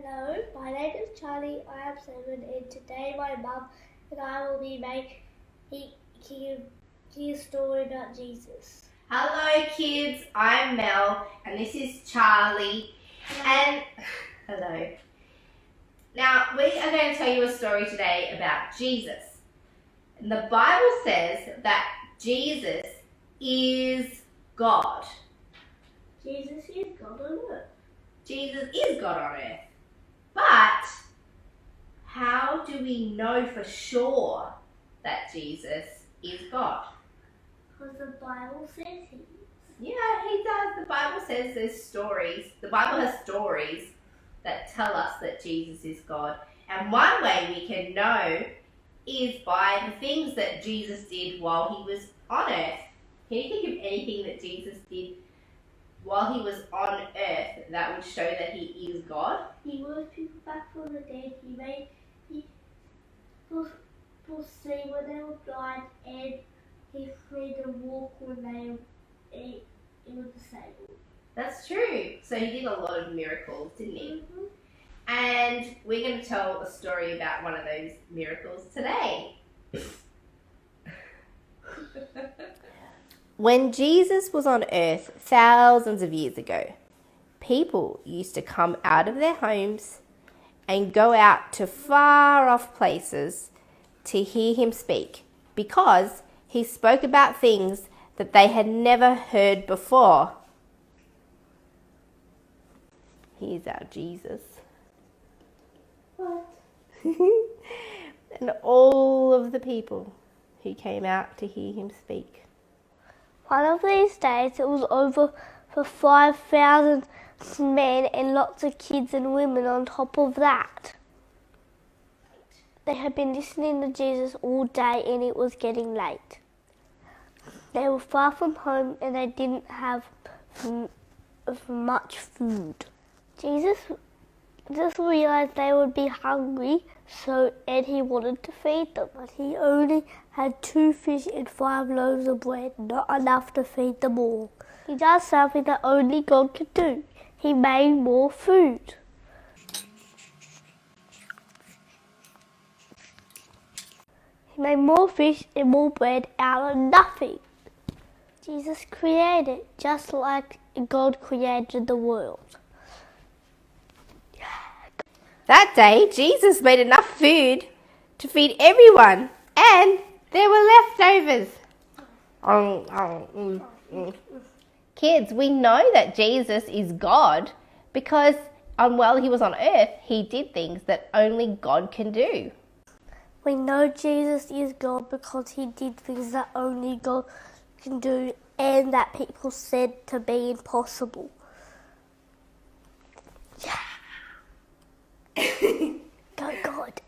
Hello, my name is Charlie. I am 7, and today my mum and I will be making a story about Jesus. Hello kids, I'm Mel and this is Charlie. And hello. Now we are going to tell you a story today about Jesus. And the Bible says that Jesus is God. Jesus is God on earth. Jesus is God on earth. But how do we know for sure that Jesus is God? Because the Bible says he is. Yeah, he does. The Bible says there's stories. The Bible has stories that tell us that Jesus is God. And one way we can know is by the things that Jesus did while he was on earth. Can you think of anything that Jesus did while he was on earth that would show that he is God? He rose people back from the dead. He made people see when they were blind, and he freed them walk when they were disabled. That's true. So he did a lot of miracles, didn't he? Mm-hmm. And we're going to tell a story about one of those miracles today. When Jesus was on earth thousands of years ago, people used to come out of their homes and go out to far off places to hear him speak, because he spoke about things that they had never heard before. Here's our Jesus. What? And all of the people who came out to hear him speak. One of these days it was over for 5,000 men and lots of kids and women on top of that. They had been listening to Jesus all day and it was getting late. They were far from home and they didn't have much food. Jesus just realised they would be hungry, and he wanted to feed them, but he only had 2 fish and 5 loaves of bread, not enough to feed them all. He does something that only God can do. He made more food. He made more fish and more bread out of nothing. Jesus created just like God created the world. That day, Jesus made enough food to feed everyone, and there were leftovers. Kids, we know that Jesus is God because while he was on earth, he did things that only God can do. We know Jesus is God because he did things that only God can do and that people said to be impossible. Go God.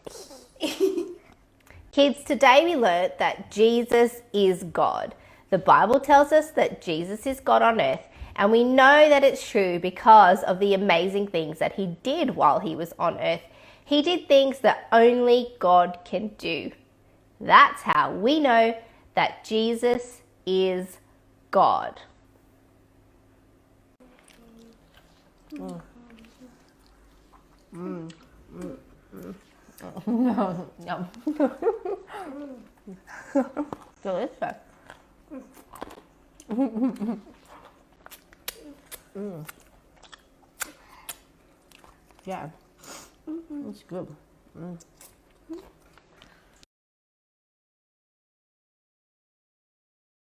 Kids, today we learned that Jesus is God. The Bible tells us that Jesus is God on earth, and we know that it's true because of the amazing things that he did while he was on earth. He did things that only God can do. That's how we know that Jesus is God. Yum. Delicious. Yeah, it's good.